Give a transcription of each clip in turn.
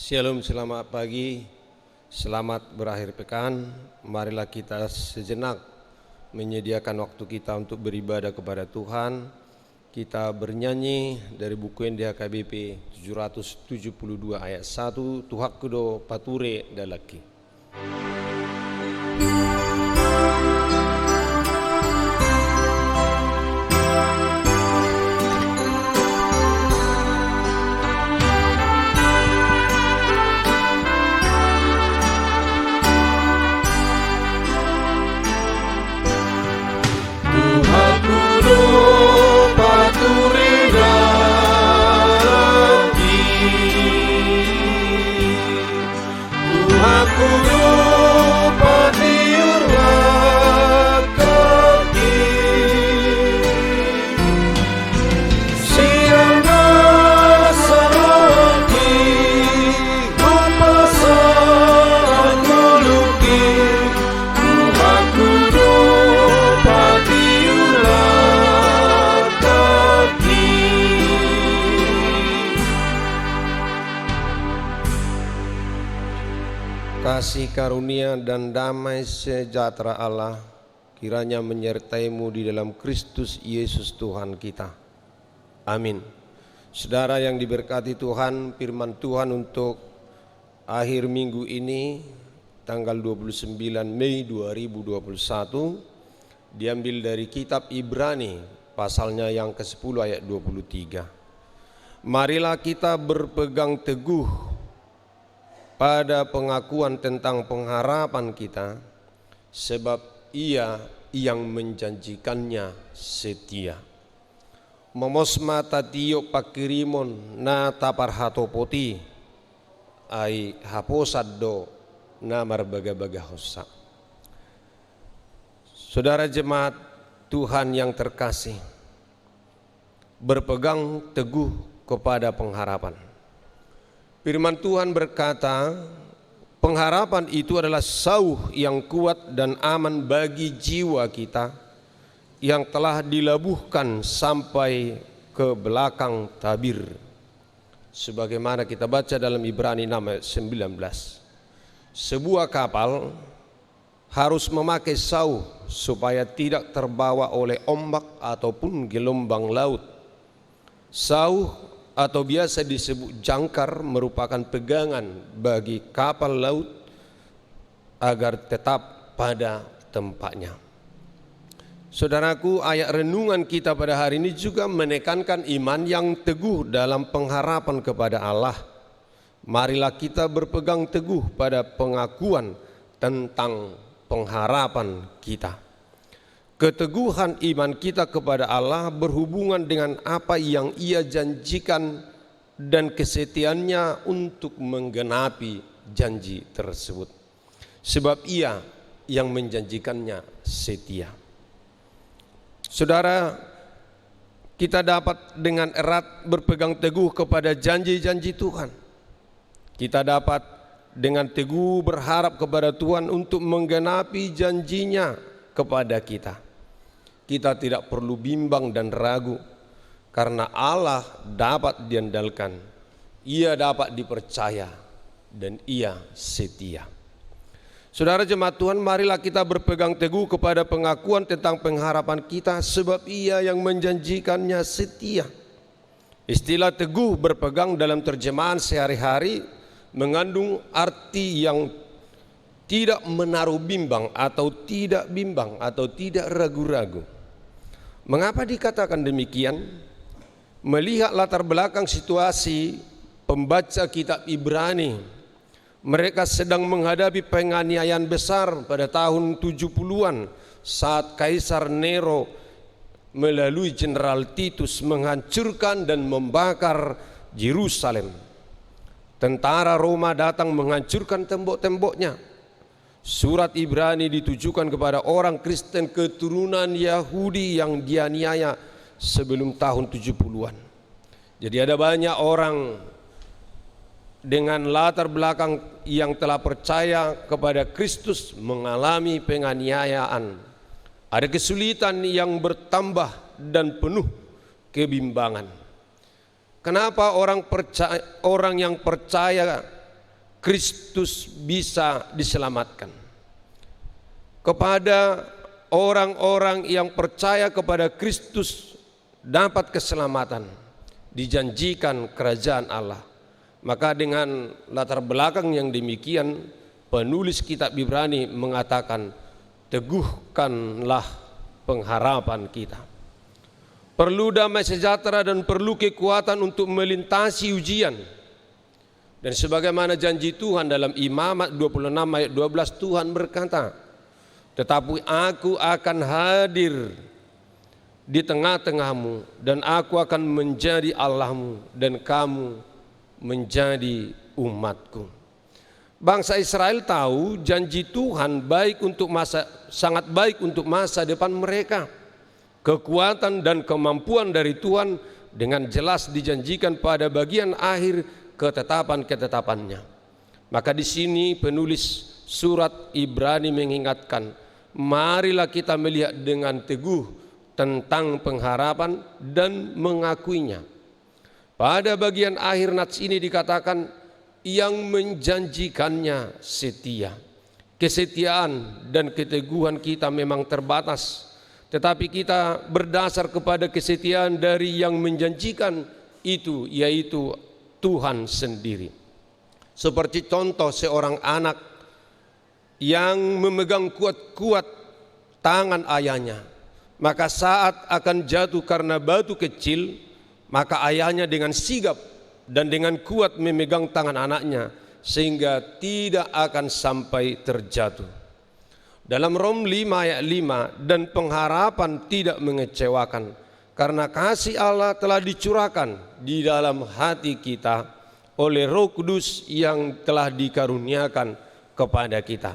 Shalom, selamat pagi, selamat berakhir pekan. Marilah kita sejenak menyediakan waktu kita untuk beribadah kepada Tuhan. Kita bernyanyi dari buku NDHKBP 772 ayat 1, Tuhan kudo pature dalaki. Kasih karunia dan damai sejahtera Allah kiranya menyertaimu di dalam Kristus Yesus Tuhan kita. Amin. Saudara yang diberkati Tuhan, firman Tuhan untuk akhir minggu ini tanggal 29 Mei 2021 diambil dari kitab Ibrani pasalnya yang ke-10 ayat 23. Marilah kita berpegang teguh pada pengakuan tentang pengharapan kita, sebab Ia yang menjanjikannya setia. Momosma tatio pakirimon na tapar hatopoti ai haposado na marbaga-baga hosa. Saudara jemaat Tuhan yang terkasih, berpegang teguh kepada pengharapan. Firman Tuhan berkata, pengharapan itu adalah sauh yang kuat dan aman bagi jiwa kita yang telah dilabuhkan sampai ke belakang tabir. Sebagaimana kita baca dalam Ibrani 6 ayat 19. Sebuah kapal harus memakai sauh supaya tidak terbawa oleh ombak ataupun gelombang laut. Sauh atau biasa disebut jangkar merupakan pegangan bagi kapal laut agar tetap pada tempatnya. Saudaraku, ayat renungan kita pada hari ini juga menekankan iman yang teguh dalam pengharapan kepada Allah. Marilah kita berpegang teguh pada pengakuan tentang pengharapan kita. Keteguhan iman kita kepada Allah berhubungan dengan apa yang Ia janjikan dan kesetiaannya untuk menggenapi janji tersebut. Sebab Ia yang menjanjikannya setia. Saudara, kita dapat dengan erat berpegang teguh kepada janji-janji Tuhan. Kita dapat dengan teguh berharap kepada Tuhan untuk menggenapi janjinya kepada kita. Kita tidak perlu bimbang dan ragu karena Allah dapat diandalkan, Ia dapat dipercaya dan Ia setia. Saudara jemaat Tuhan, marilah kita berpegang teguh kepada pengakuan tentang pengharapan kita sebab Ia yang menjanjikannya setia. Istilah teguh berpegang dalam terjemahan sehari-hari mengandung arti yang tidak menaruh bimbang atau tidak ragu-ragu. Mengapa dikatakan demikian? Melihat latar belakang situasi pembaca kitab Ibrani, mereka sedang menghadapi penganiayaan besar pada tahun 70-an saat Kaisar Nero melalui Jenderal Titus menghancurkan dan membakar Yerusalem. Tentara Roma datang menghancurkan tembok-temboknya. Surat Ibrani ditujukan kepada orang Kristen keturunan Yahudi yang dianiaya sebelum tahun 70-an. Jadi ada banyak orang dengan latar belakang yang telah percaya kepada Kristus mengalami penganiayaan. Ada kesulitan yang bertambah dan penuh kebimbangan. Kenapa orang yang percaya Kristus bisa diselamatkan. Kepada orang-orang yang percaya kepada Kristus dapat keselamatan, dijanjikan kerajaan Allah. Maka dengan latar belakang yang demikian, penulis kitab Ibrani mengatakan, teguhkanlah pengharapan kita. Perlu damai sejahtera dan perlu kekuatan untuk melintasi ujian. Dan sebagaimana janji Tuhan dalam Imamat 26 ayat 12, Tuhan berkata, tetapi aku akan hadir di tengah-tengahmu dan aku akan menjadi Allahmu dan kamu menjadi umatku. Bangsa Israel tahu janji Tuhan baik untuk sangat baik untuk masa depan mereka. Kekuatan dan kemampuan dari Tuhan dengan jelas dijanjikan pada bagian akhir ketetapan-ketetapannya. Maka di sini penulis surat Ibrani mengingatkan, marilah kita melihat dengan teguh tentang pengharapan dan mengakuinya. Pada bagian akhir nats ini dikatakan, yang menjanjikannya setia. Kesetiaan dan keteguhan kita memang terbatas, tetapi kita berdasar kepada kesetiaan dari yang menjanjikan itu, yaitu Tuhan sendiri. Seperti contoh seorang anak yang memegang kuat-kuat tangan ayahnya, maka saat akan jatuh karena batu kecil, maka ayahnya dengan sigap dan dengan kuat memegang tangan anaknya sehingga tidak akan sampai terjatuh. Dalam Rom 5 ayat 5, dan pengharapan tidak mengecewakan karena kasih Allah telah dicurahkan di dalam hati kita oleh Roh Kudus yang telah dikaruniakan kepada kita.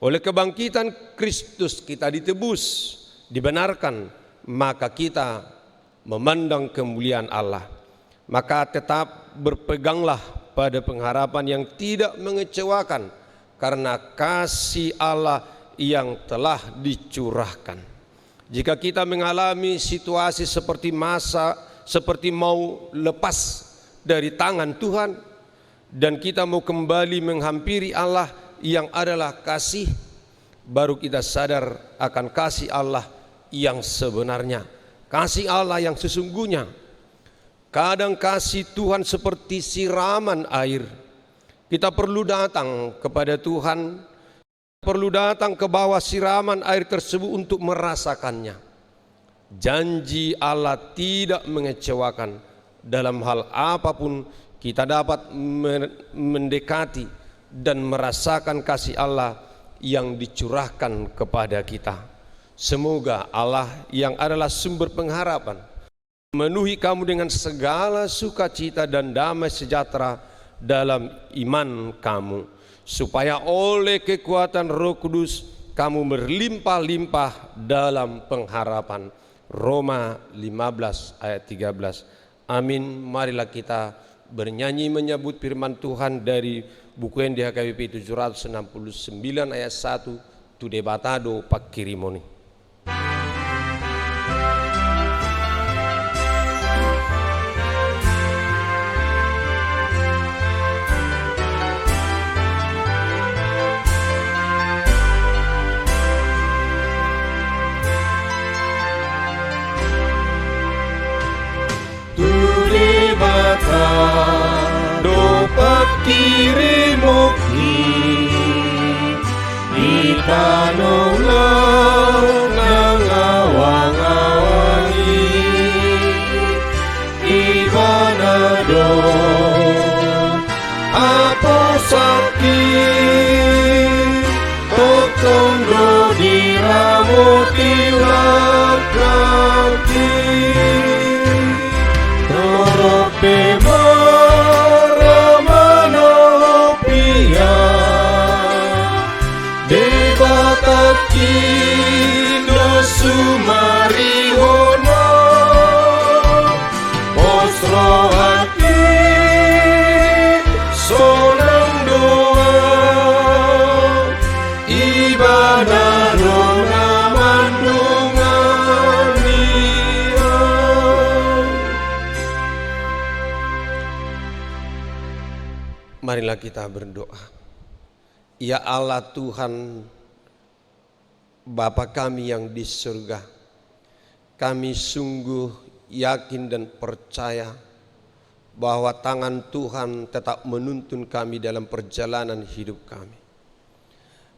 Oleh kebangkitan Kristus kita ditebus, dibenarkan, maka kita memandang kemuliaan Allah. Maka tetap berpeganglah pada pengharapan yang tidak mengecewakan karena kasih Allah yang telah dicurahkan. Jika kita mengalami situasi seperti mau lepas dari tangan Tuhan dan kita mau kembali menghampiri Allah yang adalah kasih, baru kita sadar akan kasih Allah yang sebenarnya, kasih Allah yang sesungguhnya. Kadang kasih Tuhan seperti siraman air. Kita perlu datang kepada Tuhan, perlu datang ke bawah siraman air tersebut untuk merasakannya. Janji Allah tidak mengecewakan. Dalam hal apapun kita dapat mendekati dan merasakan kasih Allah yang dicurahkan kepada kita. Semoga Allah yang adalah sumber pengharapan memenuhi kamu dengan segala sukacita dan damai sejahtera dalam iman kamu, supaya oleh kekuatan Roh Kudus kamu berlimpah-limpah dalam pengharapan. Roma 15 ayat 13. Amin. Marilah kita bernyanyi menyebut firman Tuhan dari buku NDHKBP 769 ayat 1, Tu debatado pakkirimoni. Do pakirimoki itanonglah nangawang-awangi ibanado apo sakit totonggo diramuti lakati torope Kindo sumarihono osro hati sonang doa ibadah naman Marilah kita berdoa. Ya Allah Tuhan Bapa kami yang di surga, kami sungguh yakin dan percaya bahwa tangan Tuhan tetap menuntun kami dalam perjalanan hidup kami.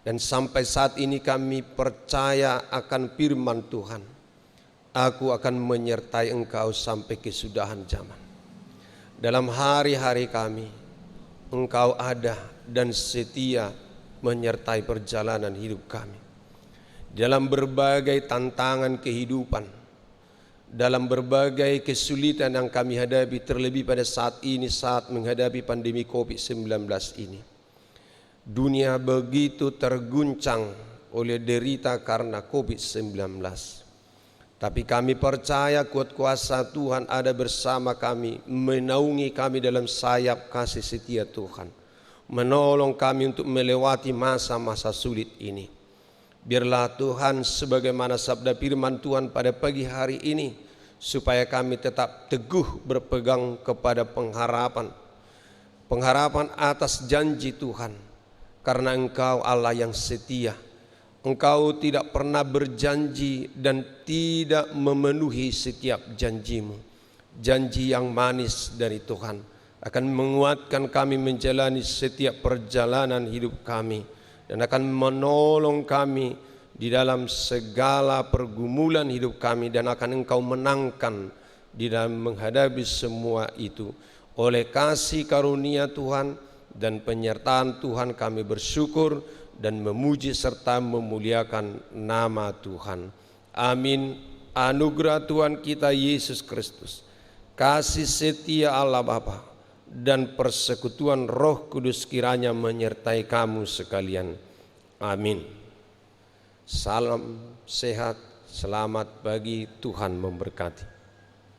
Dan sampai saat ini kami percaya akan firman Tuhan. Aku akan menyertai Engkau sampai kesudahan zaman. Dalam hari-hari kami, Engkau ada dan setia menyertai perjalanan hidup kami. Dalam berbagai tantangan kehidupan, dalam berbagai kesulitan yang kami hadapi, terlebih pada saat ini saat menghadapi pandemi COVID-19 ini. Dunia begitu terguncang oleh derita karena COVID-19. Tapi kami percaya kuat kuasa Tuhan ada bersama kami, menaungi kami dalam sayap kasih setia Tuhan, menolong kami untuk melewati masa-masa sulit ini. Biarlah Tuhan sebagaimana sabda firman Tuhan pada pagi hari ini, supaya kami tetap teguh berpegang kepada pengharapan atas janji Tuhan, karena Engkau Allah yang setia. Engkau tidak pernah berjanji dan tidak memenuhi setiap janjimu. Janji yang manis dari Tuhan akan menguatkan kami menjalani setiap perjalanan hidup kami, dan akan menolong kami di dalam segala pergumulan hidup kami, dan akan Engkau menangkan di dalam menghadapi semua itu. Oleh kasih karunia Tuhan dan penyertaan Tuhan kami bersyukur dan memuji serta memuliakan nama Tuhan. Amin. Anugerah Tuhan kita Yesus Kristus, kasih setia Allah Bapa, dan persekutuan Roh Kudus kiranya menyertai kamu sekalian. Amin. Salam sehat, selamat pagi, Tuhan memberkati.